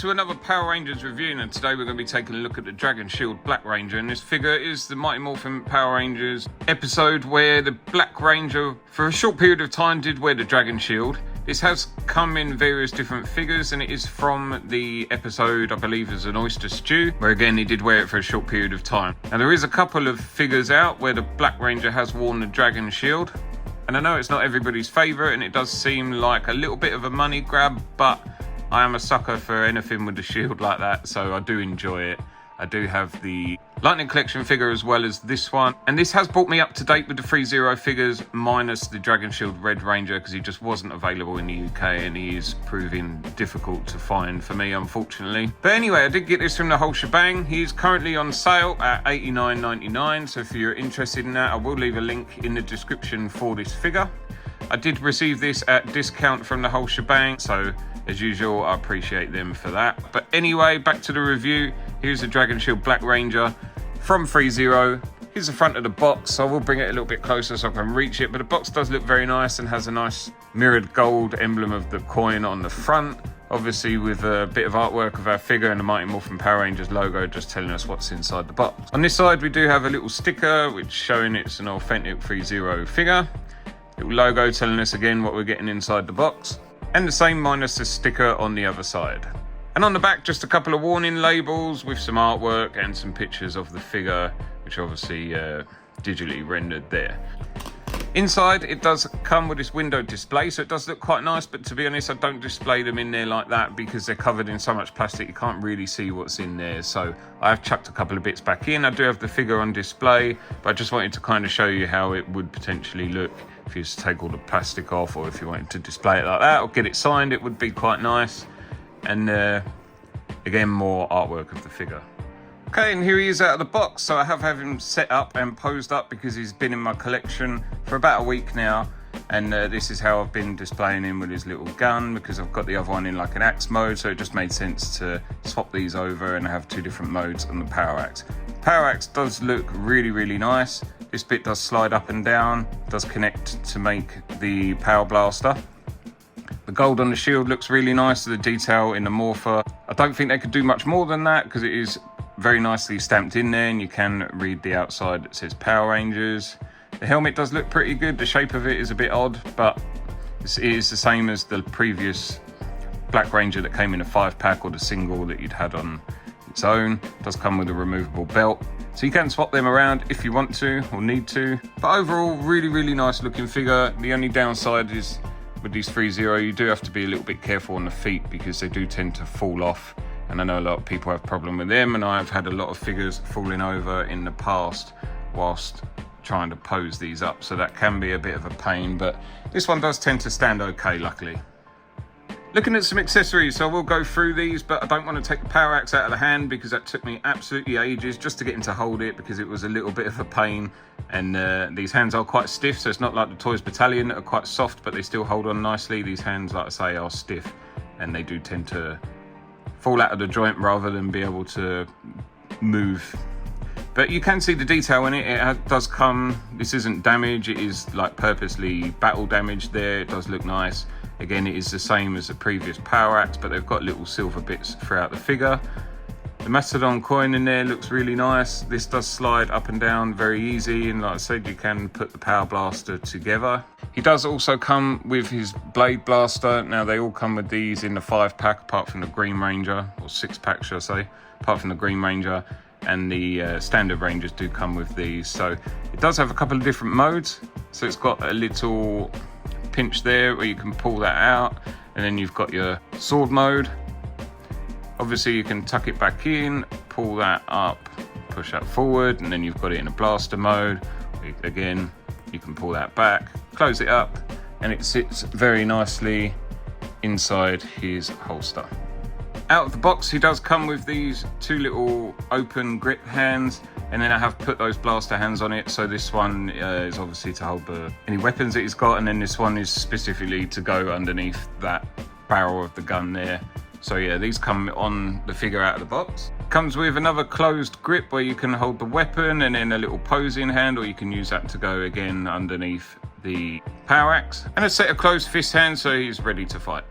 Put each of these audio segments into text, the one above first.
to another Power Rangers review, and today we're going to be taking a look at the Dragon Shield Black Ranger, and this figure is the Mighty Morphin Power Rangers episode where the Black Ranger for a short period of time did wear the Dragon Shield. This has come in various different figures, and it is from the episode, I believe, as an oyster stew, where again he did wear it for a short period of time. Now there is a couple of figures out where the Black Ranger has worn the Dragon Shield, and I know it's not everybody's favourite, and it does seem like a little bit of a money grab, but I am a sucker for anything with a shield like that, so I do enjoy it. I do have the Lightning Collection figure as well as this one, and this has brought me up to date with the ThreeZero figures minus the Dragon Shield Red Ranger, because he just wasn't available in the UK and he is proving difficult to find for me, unfortunately. But anyway, I did get this from the whole shebang. He is currently on sale at $89.99, so if you're interested in that, I will leave a link in the description for this figure. I did receive this at discount from the whole shebang, so as usual, I appreciate them for that. But anyway, back to the review. Here's the Dragon Shield Black Ranger from ThreeZero. Here's the front of the box. I will bring it a little bit closer so I can reach it, but the box does look very nice and has a nice mirrored gold emblem of the coin on the front, obviously with a bit of artwork of our figure and the Mighty Morphin Power Rangers logo just telling us what's inside the box. On this side we do have a little sticker which showing it's an authentic ThreeZero figure. Little logo telling us again what we're getting inside the box, and the same minus the sticker on the other side. And on the back, just a couple of warning labels with some artwork and some pictures of the figure, which obviously digitally rendered there. Inside, it does come with this window display, so it does look quite nice, but to be honest, I don't display them in there like that because they're covered in so much plastic you can't really see what's in there. So I have chucked a couple of bits back in. I do have the figure on display, but I just wanted to kind of show you how it would potentially look if you used to take all the plastic off, or if you wanted to display it like that or get it signed. It would be quite nice. And again, more artwork of the figure. Okay, and here he is out of the box. So I have had him set up and posed up because he's been in my collection for about a week now, and this is how I've been displaying him with his little gun, because I've got the other one in like an axe mode, so it just made sense to swap these over and have two different modes on the power axe. Power axe does look really nice. This bit does slide up and down, does connect to make the power blaster. The gold on the shield looks really nice, the detail in the morpher. I don't think they could do much more than that because it is very nicely stamped in there, and you can read the outside that says Power Rangers. The helmet does look pretty good. The shape of it is a bit odd, but it is the same as the previous Black Ranger that came in a 5-pack, or the single that you'd had on its own. It does come with a removable belt, so you can swap them around if you want to or need to. But overall, really nice looking figure. The only downside is with these ThreeZero, you do have to be a little bit careful on the feet because they do tend to fall off. And I know a lot of people have a problem with them, and I've had a lot of figures falling over in the past whilst trying to pose these up. So that can be a bit of a pain, but this one does tend to stand okay, luckily. Looking at some accessories, so I will go through these, but I don't want to take the power axe out of the hand because that took me absolutely ages just to get him to hold it, because it was a little bit of a pain. And these hands are quite stiff, so it's not like the Toys Battalion that are quite soft, but they still hold on nicely. These hands, like I say, are stiff, and they do tend to fall out of the joint rather than be able to move. But you can see the detail in it. It does come, this isn't damage, it is like purposely battle damage there. It does look nice. Again, it is the same as the previous power axe, but they've got little silver bits throughout the figure. The Mastodon coin in there looks really nice. This does slide up and down very easy, and like I said, you can put the power blaster together. He does also come with his blade blaster. Now they all come with these in the 5-pack, apart from the Green Ranger, or 6-pack should I say, apart from the Green Ranger, and the standard Rangers do come with these. So it does have a couple of different modes. So it's got a little pinch there where you can pull that out, and then you've got your sword mode. Obviously you can tuck it back in, pull that up, push that forward, and then you've got it in a blaster mode. Again, you can pull that back, close it up, and it sits very nicely inside his holster. Out of the box, he does come with these two little open grip hands, and then I have put those blaster hands on it. So this one is obviously to hold any weapons that he's got, and then this one is specifically to go underneath that barrel of the gun there. So yeah, these come on the figure out of the box. Comes with another closed grip where you can hold the weapon, and then a little posing hand, or you can use that to go again underneath the power axe, and a set of closed fist hands so he's ready to fight.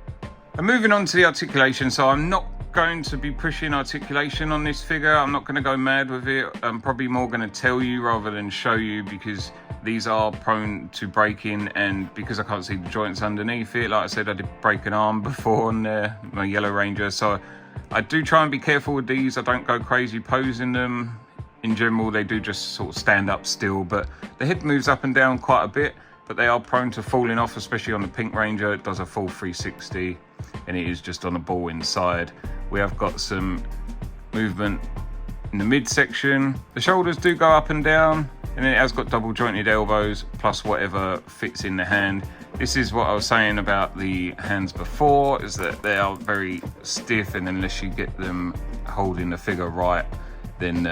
And moving on to the articulation, so I'm not going to be pushing articulation on this figure. I'm not going to go mad with it. I'm probably more going to tell you rather than show you, because these are prone to breaking, and because I can't see the joints underneath it, like I said, I did break an arm before on my Yellow Ranger, so I do try and be careful with these. I don't go crazy posing them. In general, they do just sort of stand up still, but the head moves up and down quite a bit, but they are prone to falling off, especially on the Pink Ranger. It does a full 360, and it is just on a ball inside. We have got some movement in the midsection. The shoulders do go up and down, and it has got double jointed elbows, plus whatever fits in the hand. This is what I was saying about the hands before, is that they are very stiff, and unless you get them holding the figure right, then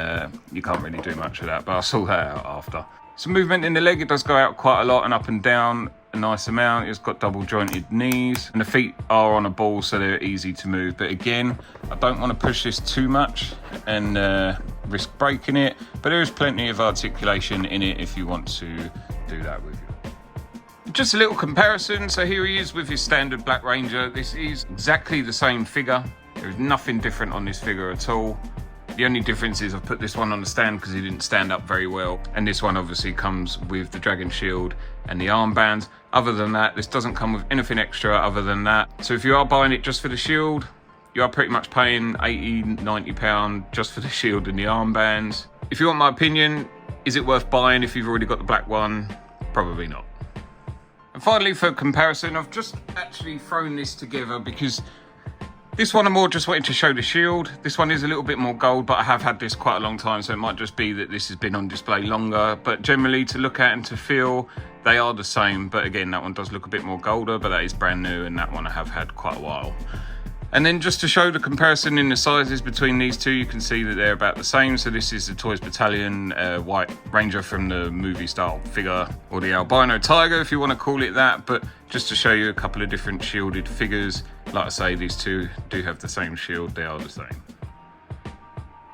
you can't really do much of that, but I'll sort that out after. Some movement in the leg, it does go out quite a lot and up and down a nice amount. It's got double jointed knees, and the feet are on a ball, so they're easy to move. But again, I don't want to push this too much and risk breaking it, but there is plenty of articulation in it if you want to do that with you. Just a little comparison. So here he is with his standard Black Ranger. This is exactly the same figure. There is nothing different on this figure at all. The only difference is I've put this one on the stand because he didn't stand up very well. And this one obviously comes with the Dragon Shield and the armbands. Other than that, this doesn't come with anything extra other than that. So if you are buying it just for the shield, you are pretty much paying £80, £90 just for the shield and the armbands. If you want my opinion, is it worth buying if you've already got the black one? Probably not. And finally, for comparison, I've just actually thrown this together because this one I'm more just wanting to show the shield. This one is a little bit more gold, but I have had this quite a long time, so it might just be that this has been on display longer. But generally, to look at and to feel, they are the same. But again, that one does look a bit more golder, but that is brand new, and that one I have had quite a while. And then just to show the comparison in the sizes between these two, you can see that they're about the same. So this is the Toys Battalion White Ranger from the movie style figure, or the Albino Tiger if you want to call it that. But just to show you a couple of different shielded figures, like I say, these two do have the same shield, they are the same.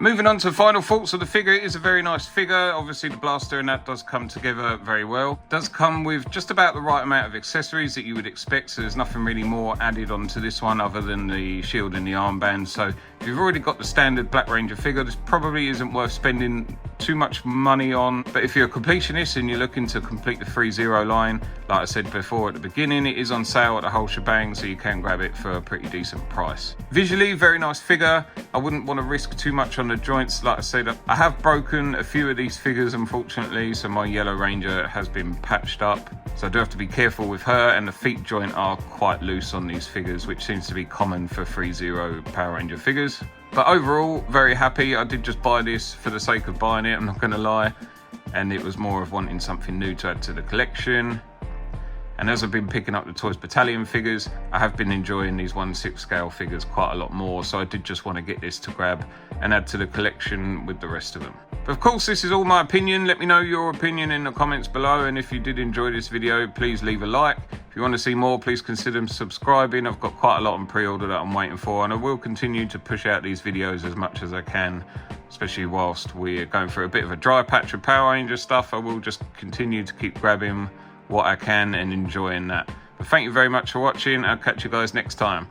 Moving on to final thoughts of the figure, it is a very nice figure. Obviously the blaster and that does come together very well. It does come with just about the right amount of accessories that you would expect, so there's nothing really more added onto this one other than the shield and the armband. So if you've already got the standard Black Ranger figure, this probably isn't worth spending too much money on. But if you're a completionist and you're looking to complete the ThreeZero line, like I said before at the beginning, it is on sale at the whole shebang, so you can grab it for a pretty decent price. Visually, very nice figure. I wouldn't want to risk too much on the joints. Like I said, I have broken a few of these figures, unfortunately, so my Yellow Ranger has been patched up, so I do have to be careful with her, and the feet joint are quite loose on these figures, which seems to be common for ThreeZero Power Ranger figures. But overall, very happy. I did just buy this for the sake of buying it, I'm not going to lie, and it was more of wanting something new to add to the collection. And as I've been picking up the Toys Battalion figures, I have been enjoying these 1/6 scale figures quite a lot more, so I did just want to get this to grab and add to the collection with the rest of them. But of course, this is all my opinion. Let me know your opinion in the comments below, and if you did enjoy this video, please leave a like. If you want to see more, please consider subscribing. I've got quite a lot on pre-order that I'm waiting for, and I will continue to push out these videos as much as I can, especially whilst we're going through a bit of a dry patch of Power Ranger stuff. I will just continue to keep grabbing what I can and enjoying that. But thank you very much for watching. I'll catch you guys next time.